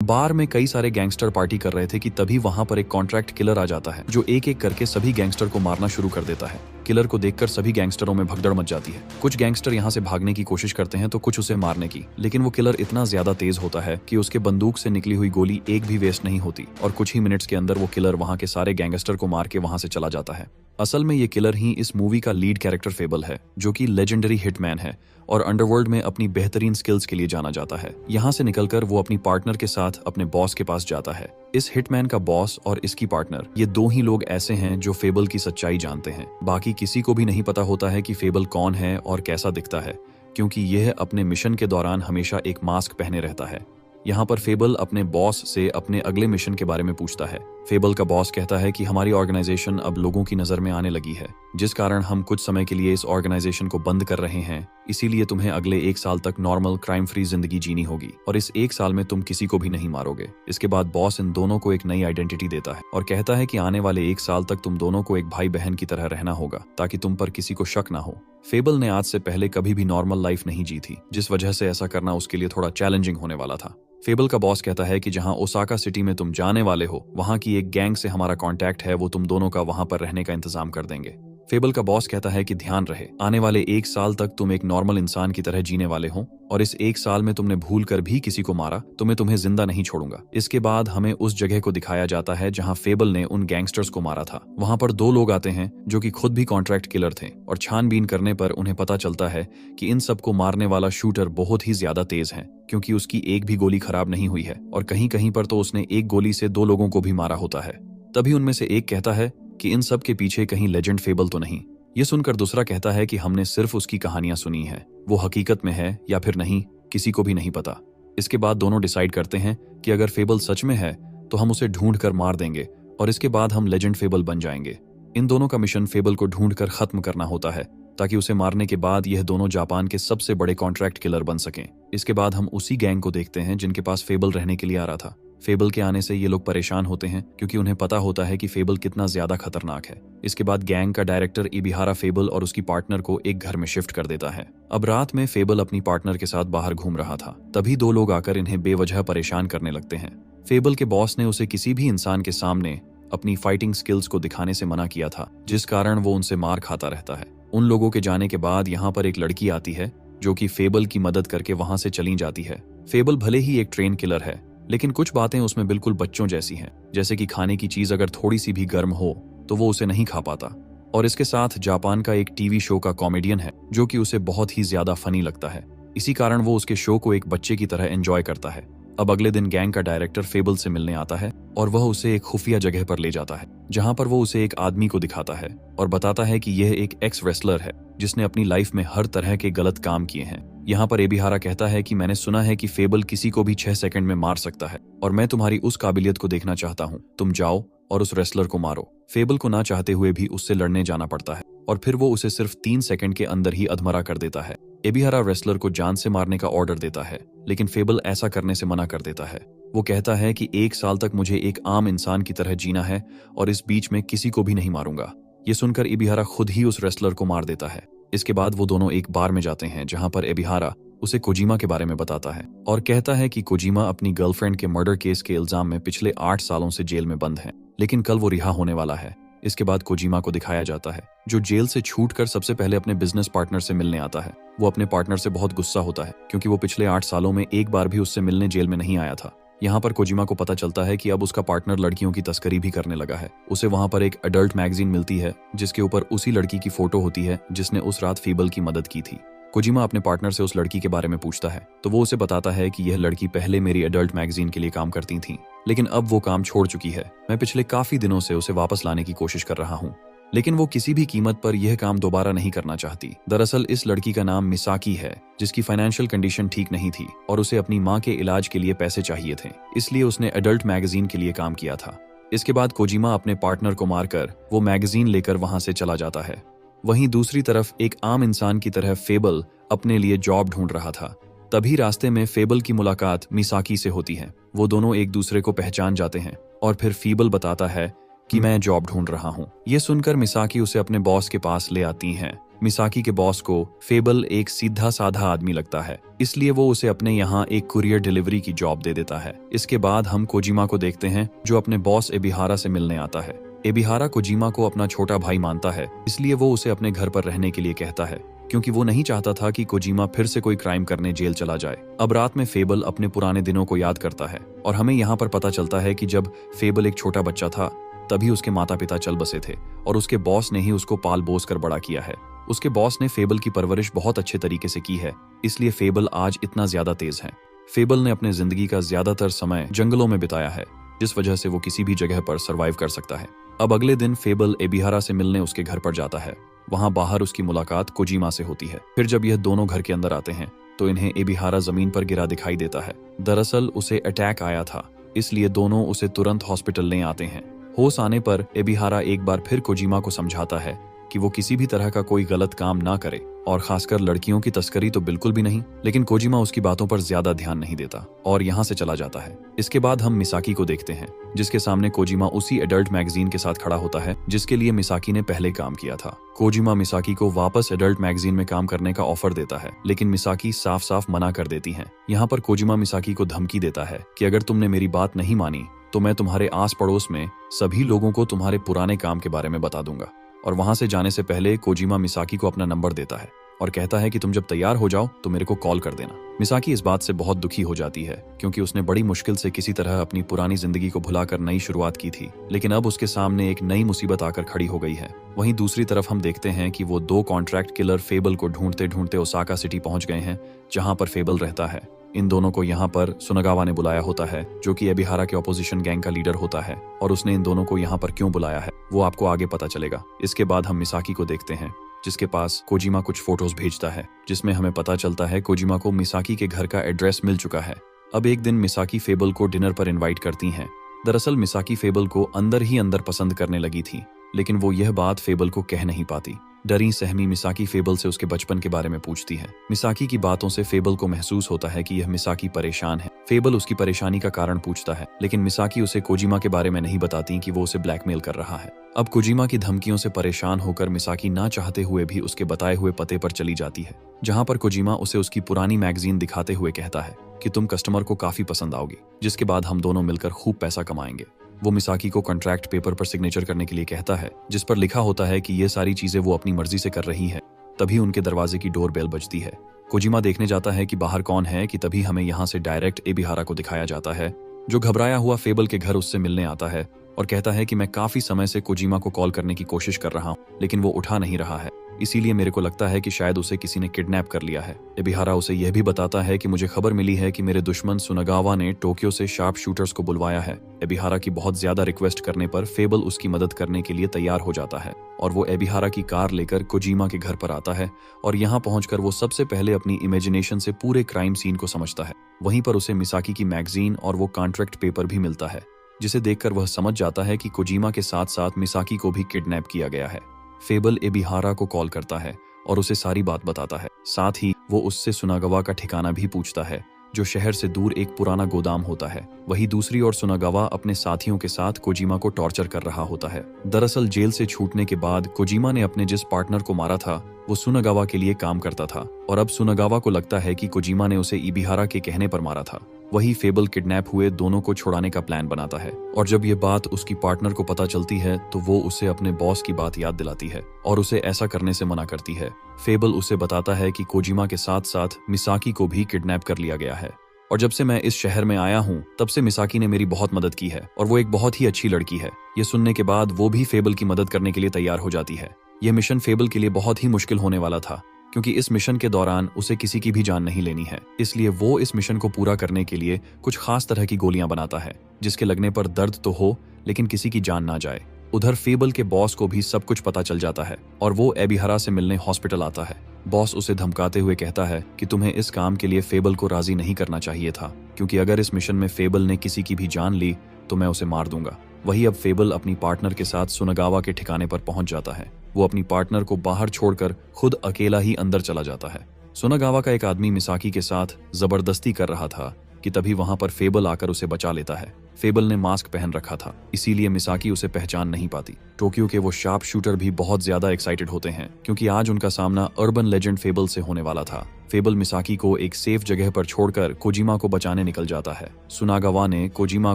बार में कई सारे गैंगस्टर पार्टी कर रहे थे कि तभी वहां पर एक कॉन्ट्रैक्ट किलर आ जाता है जो एक एक करके सभी गैंगस्टर को मारना शुरू कर देता है। किलर को देखकर सभी गैंगस्टरों में भगदड़ मच जाती है। कुछ गैंगस्टर यहाँ से भागने की कोशिश करते हैं तो कुछ उसे मारने की, लेकिन वो किलर इतना ज्यादा तेज होता है कि उसके बंदूक से निकली हुई गोली एक भी वेस्ट नहीं होती और कुछ ही मिनट्स के अंदर वो किलर वहां के सारे गैंगस्टर को मार के वहां से चला जाता है। असल में ये किलर ही इस मूवी का लीड कैरेक्टर फेबल है, जो कि लेजेंडरी हिटमैन है और अंडरवर्ल्ड में अपनी बेहतरीन स्किल्स के लिए जाना जाता है। यहाँ से निकलकर वो अपनी पार्टनर के साथ अपने बॉस के पास जाता है। इस हिटमैन का बॉस और इसकी पार्टनर, ये दो ही लोग ऐसे हैं जो फेबल की सच्चाई जानते हैं। बाकी किसी को भी नहीं पता होता है कि फेबल कौन है और कैसा दिखता है, क्योंकि यह अपने मिशन के दौरान हमेशा एक मास्क पहने रहता है। यहाँ पर फेबल अपने बॉस से अपने अगले मिशन के बारे में पूछता है। फेबल का बॉस कहता है कि हमारी ऑर्गेनाइजेशन अब लोगों की नजर में आने लगी है, जिस कारण हम कुछ समय के लिए इस ऑर्गेनाइजेशन को बंद कर रहे हैं। इसीलिए तुम्हें अगले 1 साल तक नॉर्मल क्राइम फ्री जिंदगी जीनी होगी और इस 1 साल में तुम किसी को भी नहीं मारोगे। इसके बाद बॉस इन दोनों को एक नई आइडेंटिटी देता है और कहता है कि आने वाले 1 साल तक तुम दोनों को एक भाई बहन की तरह रहना होगा ताकि तुम पर किसी को शक ना हो। फेबल ने आज से पहले कभी भी नॉर्मल लाइफ नहीं जी थी, जिस वजह से ऐसा करना उसके लिए थोड़ा चैलेंजिंग होने वाला था। फेबल का बॉस कहता है कि जहां ओसाका सिटी में तुम जाने वाले हो, वहां की एक गैंग से हमारा कांटेक्ट है, वो तुम दोनों का वहां पर रहने का इंतजाम कर देंगे। फेबल का बॉस कहता है कि ध्यान रहे, आने वाले 1 साल तक तुम एक नॉर्मल इंसान की तरह जीने वाले हो और इस 1 साल में तुमने भूल कर भी किसी को मारा तो मैं तुम्हें जिंदा नहीं छोड़ूंगा। इसके बाद हमें उस जगह को दिखाया जाता है जहां फेबल ने उन गैंगस्टर्स को मारा था। वहां पर 2 लोग आते हैं जो कि खुद भी कॉन्ट्रैक्ट किलर थे और छानबीन करने पर उन्हें पता चलता है कि इन सबको मारने वाला शूटर बहुत ही ज्यादा तेज है, क्योंकि उसकी एक भी गोली खराब नहीं हुई है और कहीं कहीं पर तो उसने एक गोली से 2 लोगों को भी मारा होता है। तभी उनमें से एक कहता है कि इन सब के पीछे कहीं लेजेंड फेबल तो नहीं। ये सुनकर दूसरा कहता है कि हमने सिर्फ उसकी कहानियां सुनी है, वो हकीकत में है या फिर नहीं, किसी को भी नहीं पता। इसके बाद दोनों डिसाइड करते हैं कि अगर फेबल सच में है तो हम उसे ढूंढ कर मार देंगे और इसके बाद हम लेजेंड फेबल बन जाएंगे। इन दोनों का मिशन फेबल को ढूंढ कर खत्म करना होता है ताकि उसे मारने के बाद यह दोनों जापान के सबसे बड़े कॉन्ट्रैक्ट किलर बन सकें। इसके बाद हम उसी गैंग को देखते हैं जिनके पास फेबल रहने के लिए आ रहा था। फेबल के आने से ये लोग परेशान होते हैं क्योंकि उन्हें पता होता है कि फेबल कितना ज्यादा खतरनाक है। इसके बाद गैंग का डायरेक्टर इबिहारा फेबल और उसकी पार्टनर को एक घर में शिफ्ट कर देता है। अब रात में फेबल अपनी पार्टनर के साथ बाहर घूम रहा था, तभी 2 लोग आकर इन्हें बेवजह परेशान करने लगते हैं। फेबल के बॉस ने उसे किसी भी इंसान के सामने अपनी फाइटिंग स्किल्स को दिखाने से मना किया था, जिस कारण वो उनसे मार खाता रहता है। उन लोगों के जाने के बाद यहाँ पर एक लड़की आती है जो कि फेबल की मदद करके वहां से चली जाती है। फेबल भले ही एक ट्रेन किलर है, लेकिन कुछ बातें उसमें बिल्कुल बच्चों जैसी हैं, जैसे कि खाने की चीज अगर थोड़ी सी भी गर्म हो तो वो उसे नहीं खा पाता। और इसके साथ जापान का एक टीवी शो का कॉमेडियन है जो कि उसे बहुत ही ज्यादा फनी लगता है। इसी कारण वो उसके शो को एक बच्चे की तरह एंजॉय करता है। अब अगले दिन गैंग का डायरेक्टर फेबल से मिलने आता है और वह उसे एक खुफिया जगह पर ले जाता है, जहां पर वो उसे एक आदमी को दिखाता है और बताता है कि यह एक एक्स रेसलर है जिसने अपनी लाइफ में हर तरह के गलत काम किए हैं। यहाँ पर एबिहारा कहता है कि मैंने सुना है कि फेबल किसी को भी 6 सेकंड में मार सकता है और मैं तुम्हारी उस काबिलियत को देखना चाहता हूँ। तुम जाओ और उस रेसलर को मारो। फेबल को ना चाहते हुए भी उससे लड़ने जाना पड़ता है और फिर वो उसे सिर्फ 3 सेकंड के अंदर ही अधमरा कर देता है। एबिहारा रेसलर को जान से मारने का ऑर्डर देता है, लेकिन फेबल ऐसा करने से मना कर देता है। वो कहता है कि 1 साल तक मुझे एक आम इंसान की तरह जीना है और इस बीच में किसी को भी नहीं मारूंगा। ये सुनकर एबिहारा खुद ही उस रेसलर को मार देता है। इसके बाद वो दोनों एक बार में जाते हैं जहां पर एबिहारा उसे कोजिमा के बारे में बताता है और कहता है कि कोजिमा अपनी गर्लफ्रेंड के मर्डर केस के इल्जाम में पिछले 8 सालों से जेल में बंद है, लेकिन कल वो रिहा होने वाला है। इसके बाद कोजिमा को दिखाया जाता है जो जेल से छूटकर सबसे पहले अपने बिजनेस पार्टनर से मिलने आता है। वो अपने पार्टनर से बहुत गुस्सा होता है क्योंकि वो पिछले 8 सालों में एक बार भी उससे मिलने जेल में नहीं आया था। यहाँ पर कोजिमा को पता चलता है कि अब उसका पार्टनर लड़कियों की तस्करी भी करने लगा है। उसे वहां पर एक अडल्ट मैगजीन मिलती है जिसके ऊपर उसी लड़की की फोटो होती है जिसने उस रात फेबल की मदद की थी। कोजिमा अपने पार्टनर से उस लड़की के बारे में पूछता है तो वो उसे बताता है कि यह लड़की पहले मेरी अडल्ट मैगजीन के लिए काम करती थी, लेकिन अब वो काम छोड़ चुकी है। मैं पिछले काफी दिनों से उसे वापस लाने की कोशिश कर रहा हूँ, लेकिन वो किसी भी कीमत पर यह काम दोबारा नहीं करना चाहती। दरअसल इस लड़की का नाम मिसाकी है, जिसकी फाइनेंशियल कंडीशन ठीक नहीं थी और उसे अपनी माँ के इलाज के लिए पैसे चाहिए थे, इसलिए उसने अडल्ट मैगजीन के लिए काम किया था। इसके बाद कोजिमा अपने पार्टनर को मारकर वो मैगजीन लेकर वहां से चला जाता है। वहीं दूसरी तरफ एक आम इंसान की तरह फेबल अपने लिए जॉब ढूंढ रहा था। तभी रास्ते में फेबल की मुलाकात मिसाकी से होती है। वो दोनों एक दूसरे को पहचान जाते हैं और फिर फेबल बताता है कि मैं जॉब ढूंढ रहा हूँ। ये सुनकर मिसाकी उसे अपने बॉस के पास ले आती हैं मिसाकी के बॉस को फेबल एक सीधा साधा आदमी लगता है, इसलिए वो उसे अपने यहाँ एक कुरियर डिलीवरी की जॉब दे देता है। इसके बाद हम कोजिमा को देखते हैं जो अपने बॉस एबिहारा से मिलने आता है। एबिहारा कोजिमा को अपना छोटा भाई मानता है, इसलिए वो उसे अपने घर पर रहने के लिए कहता है, क्योंकि वो नहीं चाहता था कि कोजिमा फिर से कोई क्राइम करने जेल चला जाए। अब रात में फेबल अपने पुराने दिनों को याद करता है और हमें यहाँ पर पता चलता है कि जब फेबल एक छोटा बच्चा था तभी उसके माता पिता चल बसे थे और उसके बॉस ने ही उसको पाल पोस कर बड़ा किया है। उसके बॉस ने फेबल की परवरिश बहुत अच्छे तरीके से की है, इसलिए फेबल आज इतना ज्यादा तेज है। फेबल ने अपने जिंदगी का ज्यादातर समय जंगलों में बिताया है, जिस वजह से वो किसी भी जगह पर सरवाइव कर सकता है। अब अगले दिन फेबल एबिहारा से मिलने उसके घर पर जाता है। वहां बाहर उसकी मुलाकात कोजिमा से होती है। फिर जब यह दोनों घर के अंदर आते हैं तो इन्हें एबिहारा जमीन पर गिरा दिखाई देता है। दरअसल उसे अटैक आया था, इसलिए दोनों उसे तुरंत हॉस्पिटल ले आते हैं। होश आने पर एबिहारा एक बार फिर कोजिमा को समझाता है कि वो किसी भी तरह का कोई गलत काम ना करे और खासकर लड़कियों की तस्करी तो बिल्कुल भी नहीं, लेकिन कोजिमा उसकी बातों पर ज्यादा ध्यान नहीं देता और यहाँ से चला जाता है। इसके बाद हम मिसाकी को देखते हैं, जिसके सामने कोजिमा उसी एडल्ट मैगजीन के साथ खड़ा होता है जिसके लिए मिसाकी ने पहले काम किया था। कोजिमा मिसाकी को वापस एडल्ट मैगजीन में काम करने का ऑफर देता है, लेकिन मिसाकी साफ साफ मना कर देती है। यहाँ पर कोजिमा मिसाकी को धमकी देता है कि अगर तुमने मेरी बात नहीं मानी तो मैं तुम्हारे आस पड़ोस में सभी लोगों को तुम्हारे पुराने काम के बारे में बता दूंगा। और वहां से जाने से पहले कोजिमा मिसाकी को अपना नंबर देता है और कहता है कि तुम जब तैयार हो जाओ तो मेरे को कॉल कर देना। मिसाकी इस बात से बहुत दुखी हो जाती है, क्योंकि उसने बड़ी मुश्किल से किसी तरह अपनी पुरानी जिंदगी को भुलाकर नई शुरुआत की थी, लेकिन अब उसके सामने एक नई मुसीबत आकर खड़ी हो गई है। वहीं दूसरी तरफ हम देखते हैं कि वो दो कॉन्ट्रैक्ट किलर फेबल को ढूंढते ढूंढते ओसाका सिटी पहुंच गए हैं, जहां पर फेबल रहता है। इन दोनों को यहाँ पर सुनागावा ने बुलाया होता है, जो कि एबिहारा के ऑपोजिशन गैंग का लीडर होता है, और उसने इन दोनों को यहाँ पर क्यों बुलाया है वो आपको आगे पता चलेगा। इसके बाद हम मिसाकी को देखते हैं, जिसके पास कोजिमा कुछ फोटोज भेजता है, जिसमें हमें पता चलता है कोजिमा को मिसाकी के घर का एड्रेस मिल चुका है। अब एक दिन मिसाकी फेबल को डिनर पर इनवाइट करती हैं। दरअसल मिसाकी फेबल को अंदर ही अंदर पसंद करने लगी थी, लेकिन वो यह बात फेबल को कह नहीं पाती। डरी सहमी मिसाकी फेबल से उसके बचपन के बारे में पूछती है। मिसाकी की बातों से फेबल को महसूस होता है कि यह मिसाकी परेशान है। फेबल उसकी परेशानी का कारण पूछता है, लेकिन मिसाकी उसे कोजिमा के बारे में नहीं बताती कि वो उसे ब्लैकमेल कर रहा है। अब कोजिमा की धमकियों से परेशान होकर मिसाकी ना चाहते हुए भी उसके बताए हुए पते पर चली जाती है, जहाँ पर कोजिमा उसे उसकी पुरानी मैगजीन दिखाते हुए कहता है कि तुम कस्टमर को काफी पसंद आओगी, जिसके बाद हम दोनों मिलकर खूब पैसा कमाएंगे। वो मिसाकी को कॉन्ट्रैक्ट पेपर पर सिग्नेचर करने के लिए कहता है, जिस पर लिखा होता है कि ये सारी चीजें वो अपनी मर्जी से कर रही है। तभी उनके दरवाजे की डोर बेल बजती है। कोजिमा देखने जाता है कि बाहर कौन है कि तभी हमें यहाँ से डायरेक्ट एबिहारा को दिखाया जाता है, जो घबराया हुआ फेबल के घर उससे मिलने आता है और कहता है कि मैं काफी समय से कोजिमा को कॉल करने की कोशिश कर रहा हूँ, लेकिन वो उठा नहीं रहा है, इसीलिए मेरे को लगता है कि शायद उसे किसी ने किडनैप कर लिया है। एबिहारा उसे यह भी बताता है कि मुझे खबर मिली है कि मेरे दुश्मन सुनागावा ने टोक्यो से शार्प शूटर्स को बुलवाया है। एबिहारा की बहुत ज्यादा रिक्वेस्ट करने पर फेबल उसकी मदद करने के लिए तैयार हो जाता है और वो एबिहारा की कार लेकर कोजिमा के घर पर आता है और यहाँ पहुंचकर वो सबसे पहले अपनी इमेजिनेशन से पूरे क्राइम सीन को समझता है। वहीं पर उसे मिसाकी की मैगजीन और वो कॉन्ट्रैक्ट पेपर भी मिलता है, जिसे देखकर वह समझ जाता है कि कोजिमा के साथ साथ मिसाकी को भी किडनैप किया गया है। फेबल एबिहारा को कॉल करता है और उसे सारी बात बताता है। साथ ही वो उससे सुनागावा का ठिकाना भी पूछता है, जो शहर से दूर एक पुराना गोदाम होता है। वहीं दूसरी ओर सुनागावा अपने साथियों के साथ कोजिमा को टॉर्चर कर रहा होता है। दरअसल जेल से छूटने के बाद कोजिमा ने अपने जिस पार्टनर को मारा था वो सुनागावा के लिए काम करता था, और अब सुनागावा को लगता है कि कोजिमा ने उसे एबिहारा के कहने पर मारा था। वही फेबल किडनैप हुए दोनों को छुड़ाने का प्लान बनाता है, और जब ये बात उसकी पार्टनर को पता चलती है तो वो उसे अपने बॉस की बात याद दिलाती है और उसे ऐसा करने से मना करती है। फेबल उसे बताता है कि कोजिमा के साथ साथ मिसाकी को भी किडनैप कर लिया गया है, और जब से मैं इस शहर में आया हूँ तब से मिसाकी ने मेरी बहुत मदद की है और वो एक बहुत ही अच्छी लड़की है। ये सुनने के बाद वो भी फेबल की मदद करने के लिए तैयार हो जाती है। यह मिशन फेबल के लिए बहुत ही मुश्किल होने वाला था, क्योंकि इस मिशन के दौरान उसे किसी की भी जान नहीं लेनी है, इसलिए वो इस मिशन को पूरा करने के लिए कुछ खास तरह की गोलियां बनाता है, जिसके लगने पर दर्द तो हो लेकिन किसी की जान ना जाए। उधर फेबल के बॉस को भी सब कुछ पता चल जाता है और वो एबिहारा से मिलने हॉस्पिटल आता है। बॉस उसे धमकाते हुए कहता है कि तुम्हें इस काम के लिए फेबल को राजी नहीं करना चाहिए था, क्योंकि अगर इस मिशन में फेबल ने किसी की भी जान ली तो मैं उसे मार दूंगा। वही अब फेबल अपनी पार्टनर के साथ सुनागावा के ठिकाने पर पहुंच जाता है। वो अपनी पार्टनर को बाहर छोड़कर खुद अकेला ही अंदर चला जाता है। सुनागावा का एक आदमी मिसाकी के साथ जबरदस्ती कर रहा था कि तभी वहां पर फेबल आकर उसे बचा लेता है। फेबल ने मास्क पहन रखा था, इसीलिए मिसाकी उसे पहचान नहीं पाती। टोक्यो के वो शार्प शूटर भी बहुत ज्यादा एक्साइटेड होते हैं क्योंकि आज उनका सामना अर्बन लेजेंड फेबल से होने वाला था। फेबल मिसाकी को एक सेफ जगह पर छोड़कर कोजिमा को बचाने निकल जाता है। सुनागावा ने कोजिमा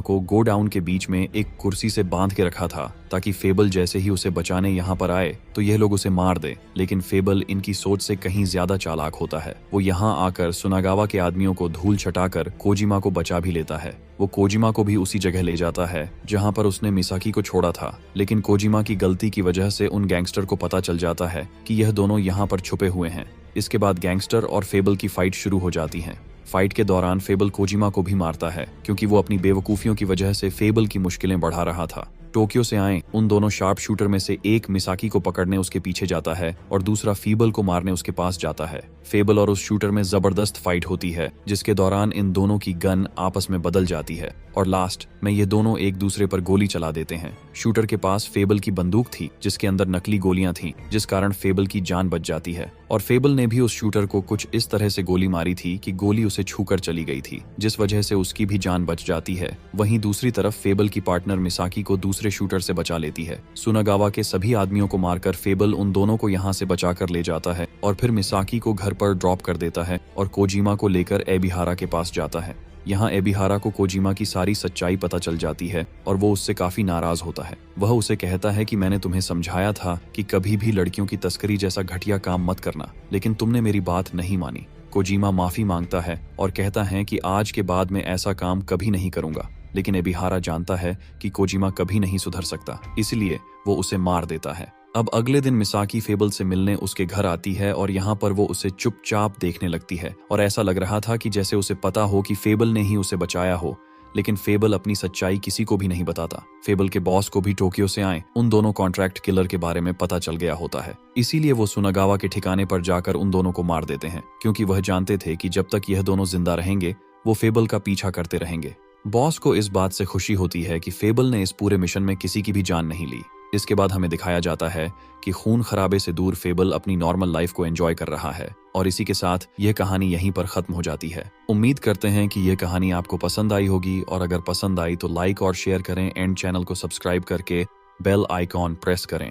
को गोडाउन के बीच में एक कुर्सी से बांध के रखा था ताकि फेबल जैसे ही उसे बचाने यहाँ पर आए तो यह लोग उसे मार दे, लेकिन फेबल इनकी सोच से कहीं ज्यादा चालाक होता है। वो यहाँ आकर सुनागावा के आदमियों को धूल छटाकर कोजिमा को बचा भी लेता है। वो कोजिमा को भी उसी जगह ले जाता है जहाँ पर उसने मिसाकी को छोड़ा था, लेकिन कोजिमा की गलती की वजह से उन गैंगस्टर को पता चल जाता है कि यह दोनों यहाँ पर छुपे हुए हैं। इसके बाद गैंगस्टर और फेबल की फाइट शुरू हो जाती है। फाइट के दौरान फेबल कोजिमा को भी मारता है क्योंकि वो अपनी बेवकूफियों की वजह से फेबल की मुश्किलें बढ़ा रहा था। टोक्यो से आए उन दोनों शार्प शूटर में से एक मिसाकी को पकड़ने उसके पीछे जाता है और दूसरा फेबल को मारने उसके पास जाता है। फेबल और उस शूटर में जबरदस्त फाइट होती है जिसके दौरान इन दोनों की गन आपस में बदल जाती है और लास्ट में ये दोनों एक दूसरे पर गोली चला देते हैं। शूटर के पास फेबल की बंदूक थी जिसके अंदर नकली गोलियां थीं, जिस कारण फेबल की जान बच जाती है और फेबल ने भी उस शूटर को कुछ इस तरह से गोली मारी थी कि गोली उसे छूकर चली गई थी, जिस वजह से उसकी भी जान बच जाती है। वहीं दूसरी तरफ फेबल की पार्टनर मिसाकी को दूसरे शूटर से बचा लेती है। सुनागावा के सभी आदमियों को मारकर फेबल उन दोनों को यहाँ से बचाकर ले जाता है और फिर मिसाकी को घर पर ड्रॉप कर देता है और कोजिमा को लेकर एबिहारा के पास जाता है। यहाँ एबिहारा को कोजिमा की सारी सच्चाई पता चल जाती है और वो उससे काफी नाराज होता है। वह उसे कहता है कि मैंने तुम्हें समझाया था कि कभी भी लड़कियों की तस्करी जैसा घटिया काम मत करना, लेकिन तुमने मेरी बात नहीं मानी। कोजिमा माफी मांगता है और कहता है कि आज के बाद मैं ऐसा काम कभी नहीं करूंगा, लेकिन एबिहारा जानता है कि कोजिमा कभी नहीं सुधर सकता, इसलिए वो उसे मार देता है। अब अगले दिन मिसाकी फेबल से मिलने उसके घर आती है और यहाँ पर वो उसे चुपचाप देखने लगती है और ऐसा लग रहा था कि जैसे उसे पता हो कि फेबल ने ही उसे बचाया हो, लेकिन फेबल अपनी सच्चाई किसी को भी नहीं बताता। फेबल के बॉस को भी टोक्यो से आए उन दोनों कॉन्ट्रैक्ट किलर के बारे में पता चल गया होता है, इसीलिए वो सुनागावा के ठिकाने पर जाकर उन दोनों को मार देते हैं क्योंकि वह जानते थे कि जब तक यह दोनों जिंदा रहेंगे वो फेबल का पीछा करते रहेंगे। बॉस को इस बात से खुशी होती है कि फेबल ने इस पूरे मिशन में किसी की भी जान नहीं ली। इसके बाद हमें दिखाया जाता है कि खून खराबे से दूर फेबल अपनी नॉर्मल लाइफ को एंजॉय कर रहा है और इसी के साथ यह कहानी यहीं पर खत्म हो जाती है। उम्मीद करते हैं कि यह कहानी आपको पसंद आई होगी और अगर पसंद आई तो लाइक और शेयर करें एंड चैनल को सब्सक्राइब करके बेल आइकॉन प्रेस करें।